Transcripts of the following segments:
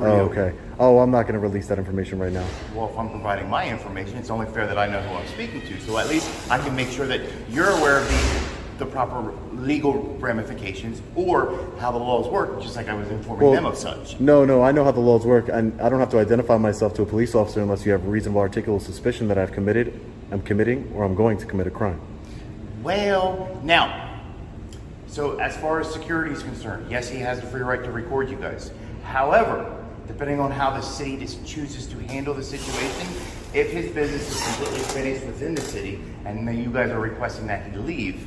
Oh, okay. Oh, I'm not going to release that information right now. Well, if I'm providing my information, it's only fair that I know who I'm speaking to. So at least I can make sure that you're aware of the proper legal ramifications or how the laws work, just like I was informing them of such. No, I know how the laws work, and I don't have to identify myself to a police officer unless you have reasonable articulable suspicion that I'm committing, or I'm going to commit a crime. Well, now, so as far as security is concerned, yes, he has the free right to record you guys. However, depending on how the city just chooses to handle the situation, if his business is completely finished within the city and then you guys are requesting that he leave,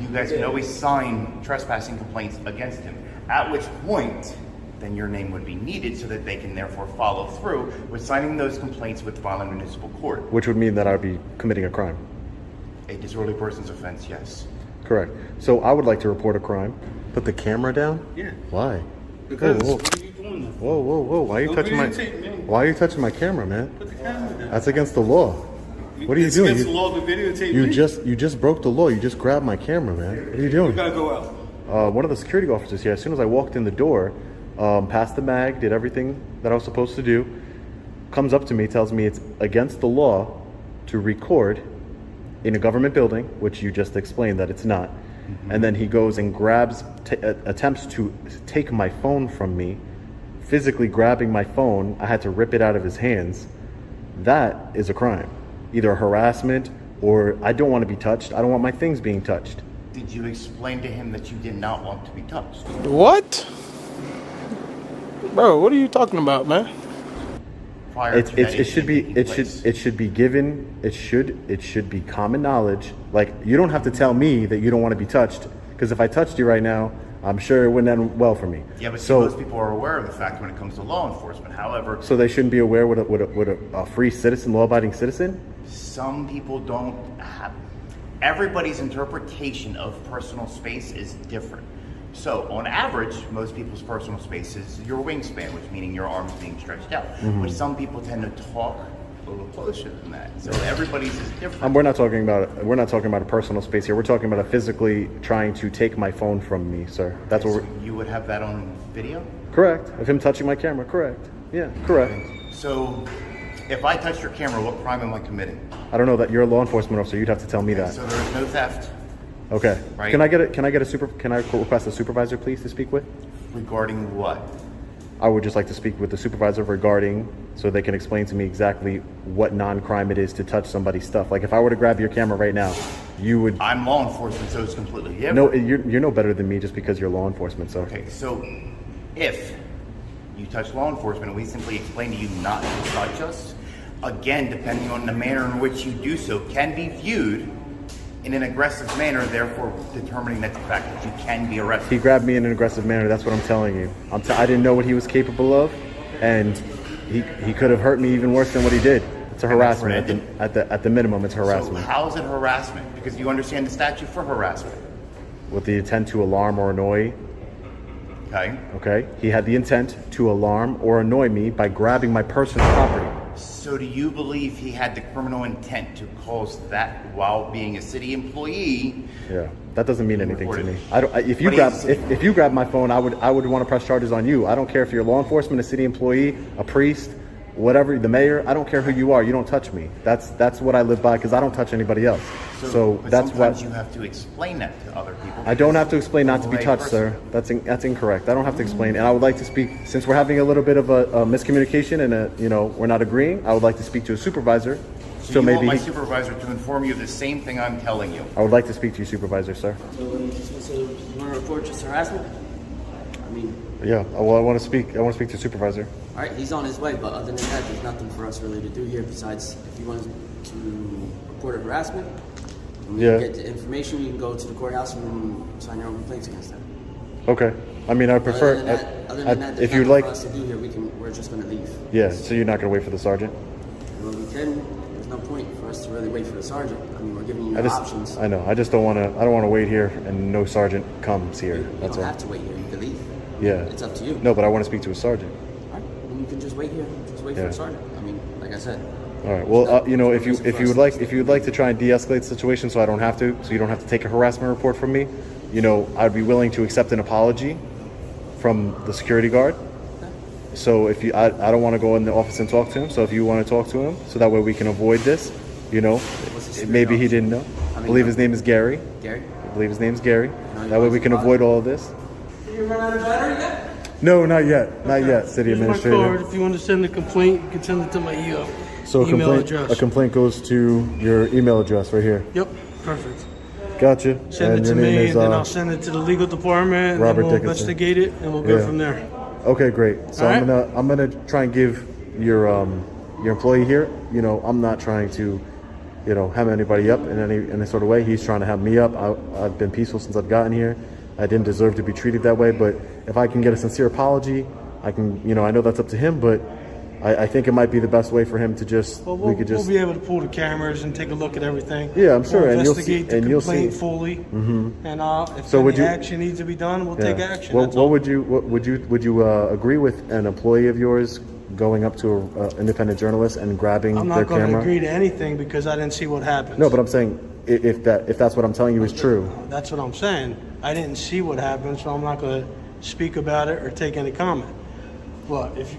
you guys can always sign trespassing complaints against him. At which point, then your name would be needed so that they can therefore follow through with signing those complaints with Vineland Municipal Court. Which would mean that I would be committing a crime. A disorderly person's offense, yes. Correct. So I would like to report a crime. Put the camera down? Yeah. Why? Because whoa. what are you doing that? Whoa. Why are you touching my? Why are you touching my camera, man? Put the camera down. That's against the law. What are you doing? It's against the law to videotape me? You just broke the law. You just grabbed my camera, man. What are you doing? You gotta go out. One of the security officers here, as soon as I walked in the door, passed the mag, did everything that I was supposed to do, comes up to me, tells me it's against the law to record in a government building, which you just explained that it's not. Mm-hmm. And then he goes and attempts to take my phone from me, physically grabbing my phone. I had to rip it out of his hands. That is a crime. Either harassment or I don't want to be touched. I don't want my things being touched. Did you explain to him that you did not want to be touched? What? Bro, what are you talking about, man? It should be common knowledge. Like, you don't have to tell me that you don't want to be touched, because if I touched you right now, I'm sure it wouldn't end well for me. Yeah, but most people are aware of the fact when it comes to law enforcement. However, so they shouldn't be aware what a free citizen, law-abiding citizen. Some people don't have. Everybody's interpretation of personal space is different. So, on average, most people's personal space is your wingspan, which meaning your arms being stretched out. Mm-hmm. But some people tend to talk a little closer than that. So everybody's is different. We're not talking about a personal space here. We're talking about a physically trying to take my phone from me, sir. That's what you would have that on video? Correct. Of him touching my camera. Correct. Yeah. Correct. Okay. So, if I touch your camera, what crime am I committing? I don't know that. You're a law enforcement officer. You'd have to tell me that. So there is no theft. Okay. Right. Can I request a supervisor, please, to speak with? Regarding what? I would just like to speak with the supervisor regarding, so they can explain to me exactly what non-crime it is to touch somebody's stuff. Like, if I were to grab your camera right now, you would. I'm law enforcement, so it's completely different. No, you're no better than me just because you're law enforcement. So. Okay. So, if you touch law enforcement and we simply explain to you not to touch us, again, depending on the manner in which you do so, can be viewed in an aggressive manner, therefore determining that the fact that you can be arrested. He grabbed me in an aggressive manner. That's what I'm telling you. I didn't know what he was capable of, and he could have hurt me even worse than what he did. It's a harassment at the minimum. It's harassment. So how is it harassment? Because you understand the statute for harassment. With the intent to alarm or annoy. Okay. He had the intent to alarm or annoy me by grabbing my personal property. So do you believe he had the criminal intent to cause that while being a city employee? Yeah, that doesn't mean anything to me. If you grab my phone, I would want to press charges on you. I don't care if you're law enforcement, a city employee, a priest, whatever, the mayor. I don't care who you are. You don't touch me. That's what I live by, because I don't touch anybody else. But that's sometimes you have to explain that to other people. I don't have to explain not to be touched, sir. That's incorrect. I don't have to explain. And I would like to speak, since we're having a little bit of a miscommunication and we're not agreeing, I would like to speak to a supervisor. So maybe want my supervisor to inform you of the same thing I'm telling you. I would like to speak to your supervisor, sir. So you want to report just harassment? Yeah. Well, I want to speak to your supervisor. All right, he's on his way, but other than that, there's nothing for us really to do here besides if you want to report a harassment. Get the information, you can go to the courthouse and sign your own complaints against them. Okay. I prefer. Other than that, if you'd like, for us to do here, we're just going to leave. Yeah. So you're not going to wait for the sergeant? Well, we can. There's no point for us to really wait for the sergeant. We're giving you options. I know. I just don't want to. I don't want to wait here and no sergeant comes here. You don't have to wait here. You can leave. Yeah. It's up to you. No, but I want to speak to a sergeant. All right. Then you can just wait here. Just wait for the sergeant. Like I said. All right. Well, if you would like to try and de-escalate the situation, so I don't have to, so you don't have to take a harassment report from me, I'd be willing to accept an apology from the security guard. So if you, I don't want to go in the office and talk to him. So if you want to talk to him, so that way we can avoid this, you know, maybe he didn't know. I believe his name is Gary. Gary? I believe his name's Gary. That way we can avoid all of this. Did you run out of battery yet? No, not yet. Not yet, City Here's my Administrator. card. If you want to send a complaint, you can send it to my So email address. a complaint goes to your email address right here. Yep, perfect. Gotcha. Send And it to your name me, is, and then I'll send it to the legal department, and Robert then we'll Dickinson. investigate it, and we'll go Yeah. from there. Okay, great. So All I'm gonna try and give your employee here. You know, I'm not trying to, you know, hem anybody up in any sort of way. He's trying to have me up. I've been peaceful since I've gotten here. I didn't deserve to be treated that way. But if I can get a sincere apology, I can. You know, I know that's up to him, but I think it might be the best way for him to just. Well, we could just. we'll be able to pull the cameras and take a look at everything. Yeah, I'm sure, We'll and you'll see- investigate and the you'll complaint see. fully, and if So would any you- action needs to be done, we'll Yeah. take action. Well, That's all. would you agree with an employee of yours going up to an independent journalist and grabbing I'm their not going to camera? agree to anything because I didn't see what happened. No, but I'm saying if that's what I'm telling you is true. That's what I'm saying. I didn't see what happened, so I'm not going to speak about it or take any comment. What if you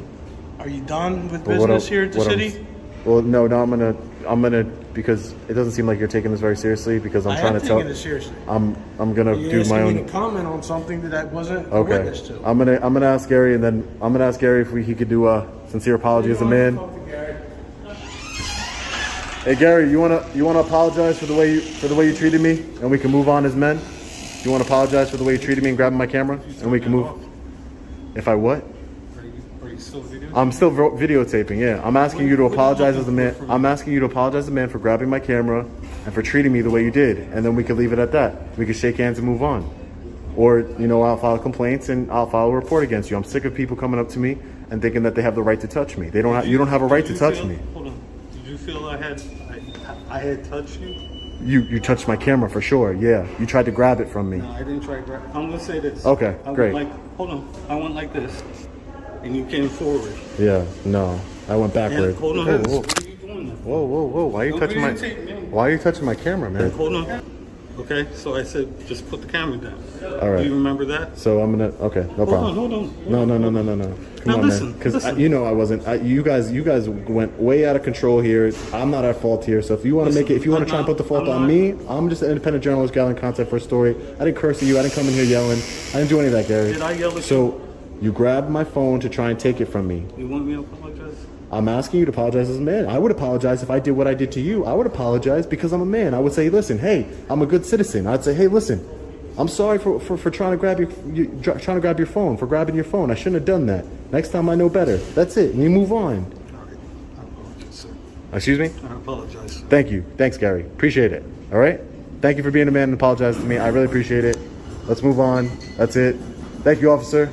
are you done with But what business I'm- here at the what I'm- city? Well, no, I'm gonna because it doesn't seem like you're taking this very seriously. Because I'm I trying am to tell. taking it seriously. I'm gonna You're do asking my me own. to comment on something that I wasn't a Okay, witness to. I'm gonna ask Gary, and then I'm gonna ask Gary if he could do a sincere apology as a man. Hey Gary, you wanna apologize for the way you treated me, and we can move on as men. You wanna apologize for the way you treated me and grabbing my camera, and we can move. If I what? Are you still videotaping? I'm still videotaping. Yeah, I'm asking you to apologize as a man. I'm asking you to apologize as a man for grabbing my camera and for treating me the way you did, and then we could leave it at that. We could shake hands and move on. Or, you know, I'll file complaints and I'll file a report against you. I'm sick of people coming up to me and thinking that they have the right to touch me. They don't. You don't have a right to touch me. Hold on. Did you feel I had touched you? You touched my camera for sure. Yeah, you tried to grab it from me. No, I didn't try to grab. I'm gonna say this. Okay, I great. Went hold on. I went like this, and you came forward. Yeah, no, I went backward. And hold on. Whoa, whoa, What are you doing now? whoa! Why are you Don't touching my? videotape me. Why are you touching my camera, man? Hold on. Okay, so I said just put the camera down. All right. Do you remember that? So I'm gonna. Okay, no problem. Hold on. No. Come Now on, listen, man. Because listen. you know I wasn't. You guys went way out of control here. I'm not at fault here. So if you want to make it, if you want to try and put the fault on me, I'm just an independent journalist gathering content for a story. I didn't curse at you. I didn't come in here yelling. I didn't do any of that, Gary. Did I yell at So you grabbed my phone to try and take it from me. You want me to apologize? I'm asking you to apologize as a man. I would apologize if I did what I did to you. I would apologize because I'm a man. I would say, listen, hey, I'm a good citizen. I'd say, hey, listen, I'm sorry for trying to grab your phone, for grabbing your phone. I shouldn't have done that. Next time I know better. That's it. And you move on. All right. I apologize, sir. Excuse me? I apologize. Sir. Thank you. Thanks, Gary. Appreciate it. All right? Thank you for being a man and apologizing to me. I really appreciate it. Let's move on. That's it. Thank you, officer,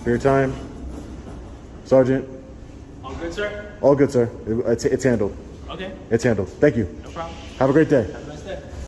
for your time. Sergeant. All good, sir? All good, sir. It's handled. Okay, It's handled. Thank you. no problem. Have a great day. Have a nice day.